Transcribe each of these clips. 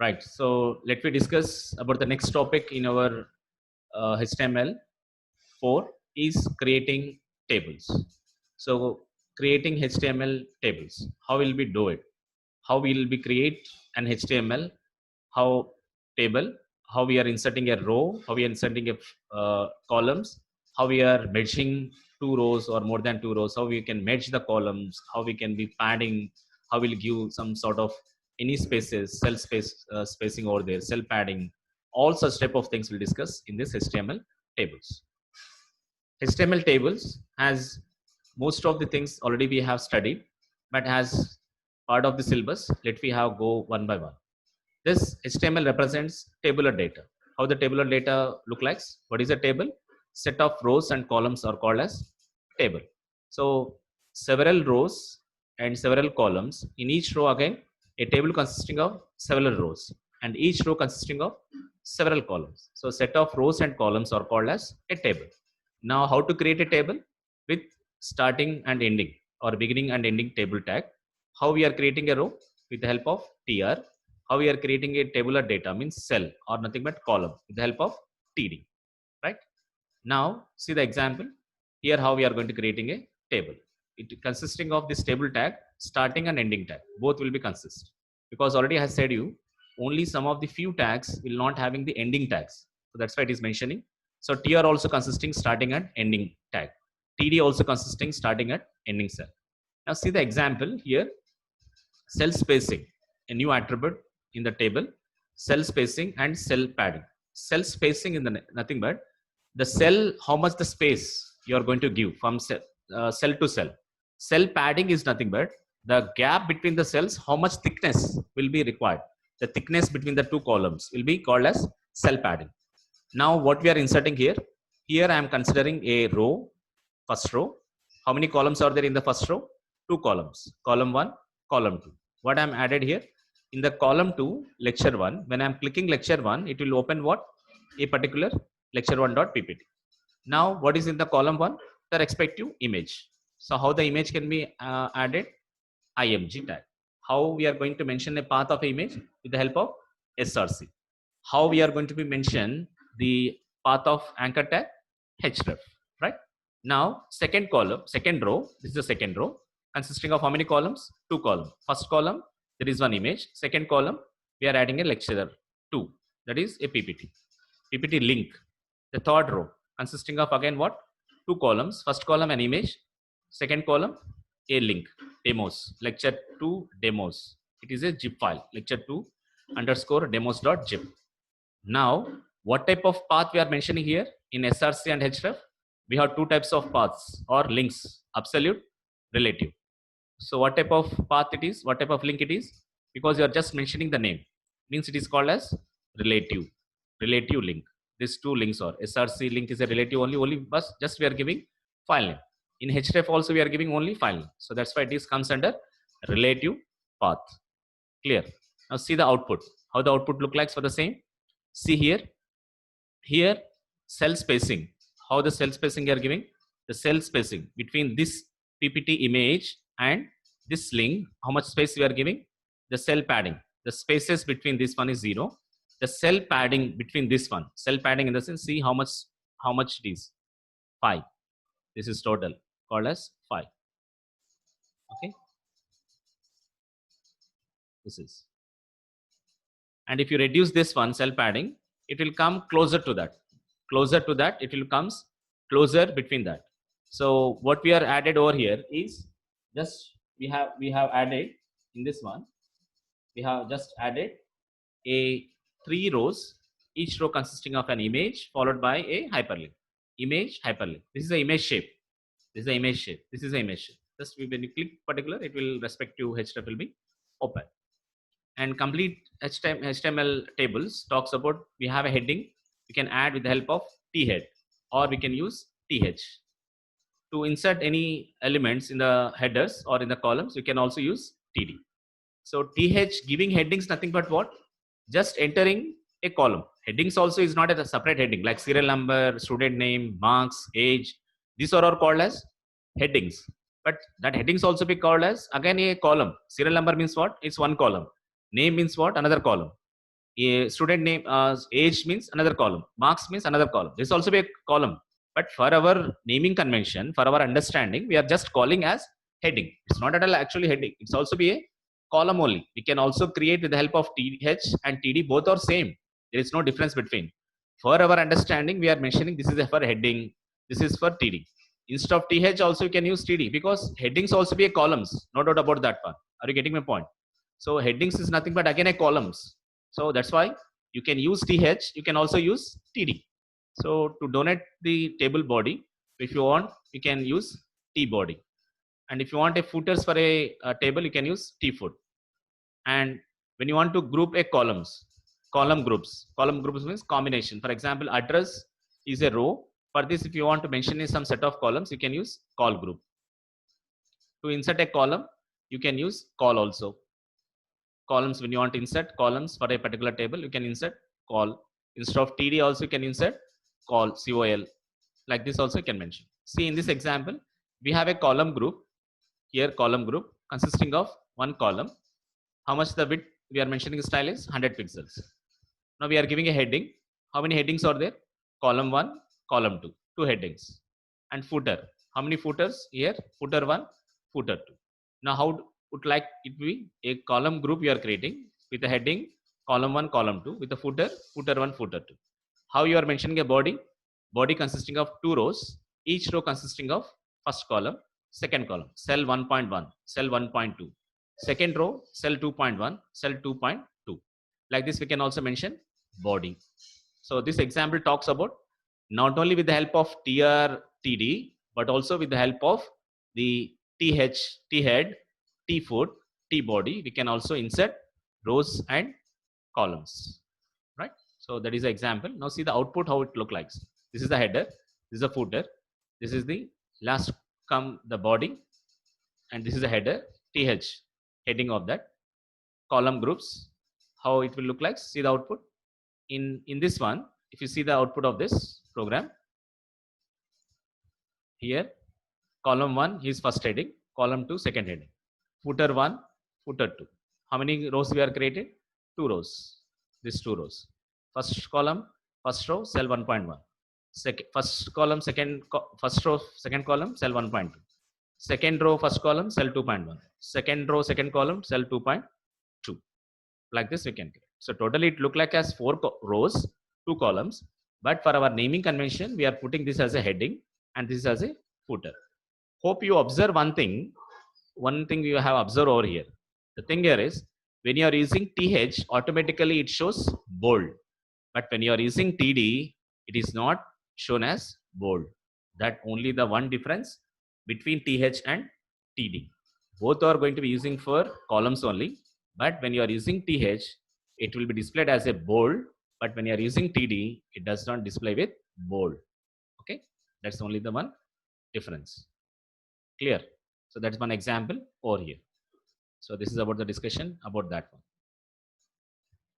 Right. So let me discuss about the next topic in our HTML4 is creating tables. So creating HTML tables. How will we do it? How will we create an HTML? How table? How we are inserting a row? How we are inserting a columns? How we are merging two rows or more than two rows? How we can merge the columns? How we can be padding? How we'll give some sort of any spaces, cell space spacing over there, cell padding, all such type of things we'll discuss in this HTML tables. HTML tables has most of the things already we have studied, but as part of the syllabus, let me have go one by one. This HTML represents tabular data. How the tabular data look like? What is a table? Set of rows and columns are called as table. So several rows and several columns. In each row again, a table consisting of several rows and each row consisting of several columns. So set of rows and columns are called as a table. Now how to create a table? With starting and ending or beginning and ending table tag. How we are creating a row? With the help of tr. How we are creating a tabular data means cell or nothing but column with the help of td, right? Now see the example here how we are going to creating a table. It consisting of this table tag starting and ending tag, both will be consist, because already I have said you only some of the few tags will not having the ending tags, so that's why it is mentioning. So tr also consisting starting and ending tag, td also consisting starting and ending cell. Now see the example here, cell spacing, a new attribute in the table, cell spacing and cell padding. Cell spacing in the nothing but the cell, how much the space you are going to give from cell to cell. Cell padding is nothing but the gap between the cells, how much thickness will be required. The thickness between the two columns will be called as cell padding. Now what we are inserting here, here I am considering a row, first row. How many columns are there in the first row? Two columns, column 1, column 2. What I am added here in the column 2 lecture 1, when I am clicking lecture 1, it will open what? A particular lecture1.ppt. Now what is in the column 1? The respective image. So how the image can be added? img tag. How we are going to mention a path of image? With the help of src. How we are going to be mention the path of anchor tag? href, right? Now second column, second row, this is the second row consisting of how many columns? Two columns. First column there is one image, second column we are adding a lecture 2, that is a ppt link. The third row consisting of again what? Two columns, first column an image, second column a link, demos, lecture 2 demos. It is a zip file, lecture 2 underscore demos.zip. Now what type of path we are mentioning here in src and href? We have two types of paths or links, absolute, relative. So what type of path it is, what type of link it is? Because you are just mentioning the name, means it is called as relative link. These two links are src link is a relative only but just we are giving file name. In href also we are giving only file name, so that's why this comes under relative path. Clear? Now see the output, how the output look like for the same. See here cell spacing, how the cell spacing you are giving? The cell spacing between this ppt image and this link, how much space we are giving? The cell padding, the spaces between this one is 0. The cell padding between this one, cell padding in the sense, see how much it is? 5. This is total, called as 5. Okay, this is. And if you reduce this one cell padding, it will come closer to that, it will comes closer between that. So what we are added over here is just we have added in this one, we have just added a 3 rows, each row consisting of an image followed by a hyperlink. Image, hyperlink. This is the image shape, this is the image shape, this is the image shape. Just when you click particular, it will respective href will be open. And complete HTML tables talks about, we have a heading, we can add with the help of thead or we can use th. To insert any elements in the headers or in the columns, you can also use td. So th giving headings nothing but what? Just entering a column. Headings also is not a separate heading like serial number, student name, marks, age. These are all called as headings. But that headings also be called as again a column. Serial number means what? It's one column. Name means what? Another column. A student name, age means another column, marks means another column. This also be a column, but for our naming convention, for our understanding, we are just calling as heading. It's not at all actually heading. It's also be a column only. We can also create with the help of TH and TD. Both are same. There is no difference between. For our understanding, we are mentioning this is for heading. This is for TD. Instead of TH, also you can use TD because headings also be a columns. No doubt about that one. Are you getting my point? So headings is nothing but again a columns. So that's why you can use TH, you can also use TD. So to donate the table body, if you want, you can use T body. And if you want a footers for a table, you can use T foot. And when you want to group a columns, column groups means combination. For example, address is a row. For this, if you want to mention in some set of columns, you can use call group. To insert a column, you can use call also. Columns, when you want to insert columns for a particular table, you can insert call. Instead of TD also you can insert call, COL. Like this also you can mention. See in this example, we have a column group. Here column group consisting of one column. How much the width we are mentioning style is 100 pixels. Now we are giving a heading. How many headings are there? Column 1, column 2, 2 headings. And footer. How many footers? Here footer 1, footer 2. Now how would like it be a column group you are creating with a heading column 1, column 2 with a footer 1, footer 2. How you are mentioning a body? Body consisting of 2 rows, each row consisting of first column, second column, cell 1.1, cell 1.2, second row, cell 2.1, cell 2.2. Like this we can also mention body. So this example talks about not only with the help of TR, TD, but also with the help of the TH, T head, T foot, T body. We can also insert rows and columns, right? So that is the example. Now see the output, how it look like. This is the header, this is the footer, this is the last come the body, and this is the header, TH, heading of that. Column groups, how it will look like. See the output. In this one, if you see the output of this program, here column 1 is first heading, column 2 second heading, footer 1, footer 2. How many rows we are created? 2 rows. These 2 rows. First column, first row, cell 1.1. First column, first row, second column, cell 1.2. Second row, first column, cell 2.1. Second row, second column, cell 2.2. Like this we can create. So totally it look like as 4 rows, 2 columns. But for our naming convention, we are putting this as a heading and this as a footer. Hope you observe one thing you have observed over here. The thing here is when you are using TH, automatically it shows bold. But when you are using TD, it is not shown as bold. That only the one difference between TH and TD. Both are going to be using for columns only. But when you are using TH, it will be displayed as a bold. But when you are using TD, it does not display with bold. Okay, that's only the one difference. Clear? So that's one example over here. So this is about the discussion about that one.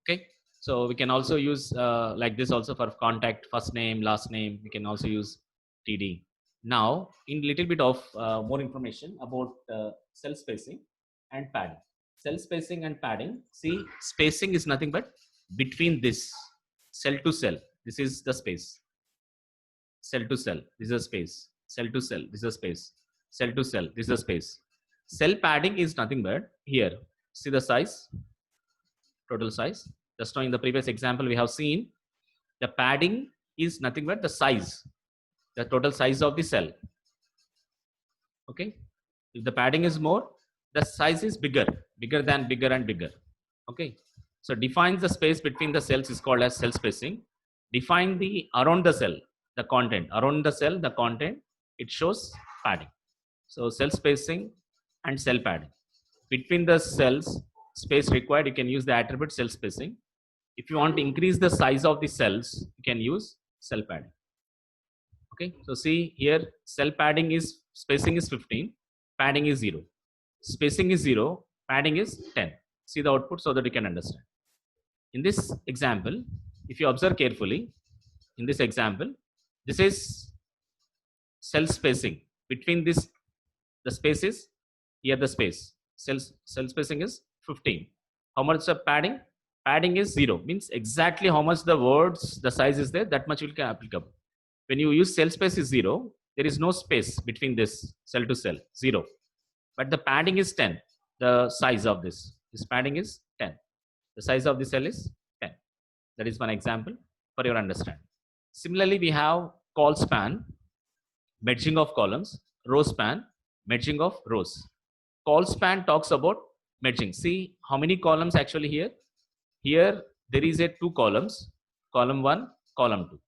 Okay, so we can also use like this also for contact, first name, last name. We can also use TD. Now, in little bit of more information about cell spacing and padding. Cell spacing and padding. See, spacing is nothing but between this cell to cell. This is the space. Cell to cell. This is a space. Cell to cell. This is a space. Cell to cell. This is a space. Cell padding is nothing but here. See the size. Total size. Just now in the previous example we have seen the padding is nothing but the size, the total size of the cell. Okay, if the padding is more, the size is bigger than bigger and bigger. Okay, so defines the space between the cells is called as cell spacing. Define the around the cell, the content around the cell, the content, it shows padding. So cell spacing and cell padding. Between the cells space required, you can use the attribute cell spacing. If you want to increase the size of the cells, you can use cell padding. Okay, so see here, cell padding is spacing is 15, padding is 0. Spacing is 0, padding is 10. See the output so that you can understand. In this example, if you observe carefully, in this example, this is cell spacing. Between this, the space is here the space. Cell spacing is 15. How much of padding? Padding is 0, means exactly how much the words, the size is there, that much will be applicable. When you use cell space is 0, there is no space between this cell to cell, 0. But the padding is 10. The size of this padding is 10. The size of the cell is 10. That is one example for your understanding. Similarly, we have call span, merging of columns, row span, merging of rows. Call span talks about merging. See how many columns actually here? Here there is a 2 columns, column 1, column 2.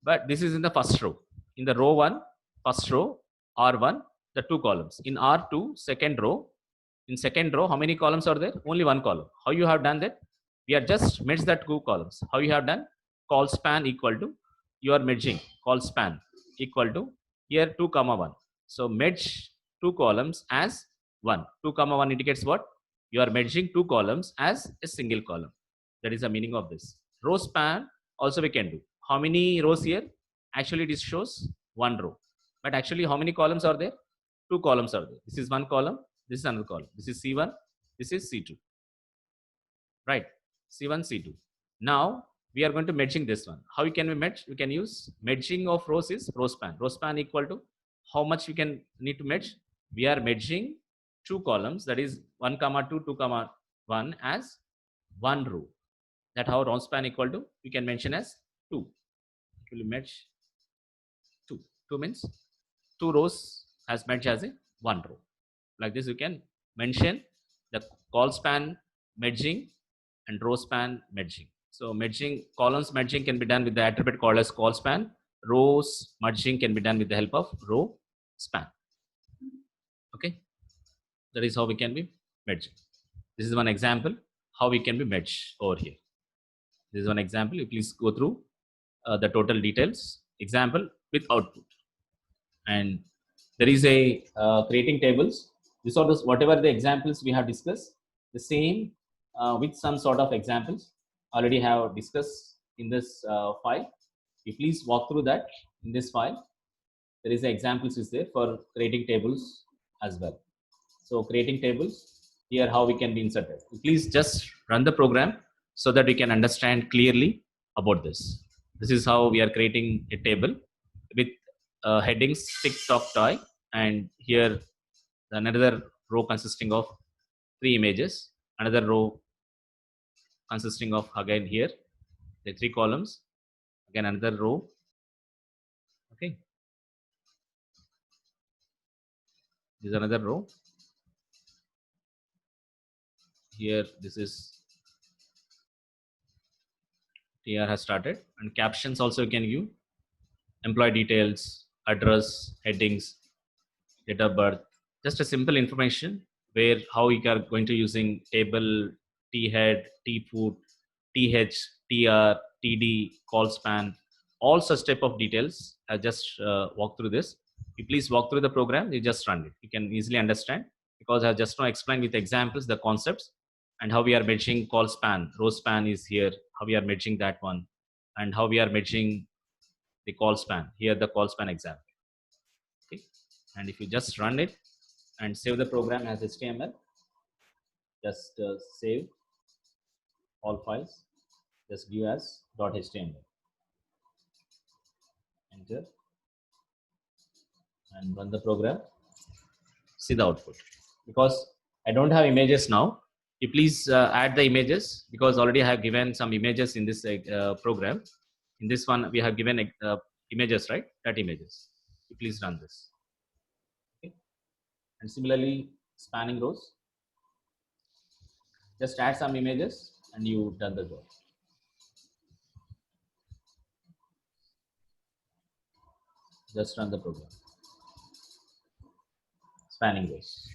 But this is in the first row. In the row 1, first row, R1, the 2 columns. In R2, second row, in second row, how many columns are there? Only 1 column. How you have done that? We are just merged the 2 columns. How you have done? Call span equal to, you are merging, call span equal to, here 2 comma 1. So merge 2 columns as 1. 2 comma 1 indicates what? You are merging 2 columns as a single column. That is the meaning of this. Row span also we can do. How many rows here? Actually it shows 1 row. But actually how many columns are there? 2 columns are there. This is 1 column. This is another column. This is C1. This is C2. Right? C1, C2. Now we are going to merging this one. How can we merge? We can use merging of rows is row span. Row span equal to how much we can need to merge? We are merging 2 columns, that is 1 comma 2, 2 comma 1 as 1 row. That how row span equal to, we can mention as 2. It will merge 2. 2 means 2 rows has merged as a 1 row. Like this you can mention the call span merging and row span merging. So merging, columns merging can be done with the attribute called as call span. Rows merging can be done with the help of row span. Okay, that is how we can be merging. This is one example how we can be merged over here. This is one example. You please go through the total details. Example with output. And there is a creating tables. This are those, whatever the examples we have discussed, the same with some sort of examples already have discussed in this file. You please walk through that in this file. There is examples is there for creating tables as well. So creating tables, here how we can be inserted. Please just run the program so that we can understand clearly about this. This is how we are creating a table with headings tick tock toy, and here another row consisting of 3 images, another row consisting of again here the 3 columns, again another row. Okay, this is another row. Here this is TR has started, and captions also you can give, employee details, address, headings, date of birth, just a simple information where how you are going to using table, T head, T foot, TH, TR, TD, call span, all such type of details. I just walk through this. You please walk through the program, you just run it. You can easily understand because I just now explained with examples the concepts and how we are merging call span, row span is here, how we are merging that one, and how we are merging the call span, here the call span example. Okay, and if you just run it and save the program as HTML, just save all files, just give as .html, enter and run the program. See the output. Because I don't have images now, you please add the images, because already I have given some images in this program. In this one we have given images, right? That images. You please run this. Okay. And similarly spanning rows, just add some images and you done the job. Just run the program. Spanning rows.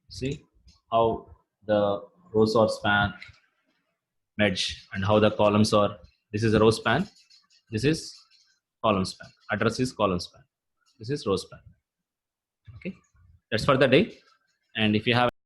See how the rows are span, merge, and how the columns are. This is a row span. This is column span. Address is column span. This is row span. Okay, that's for the day. And if you have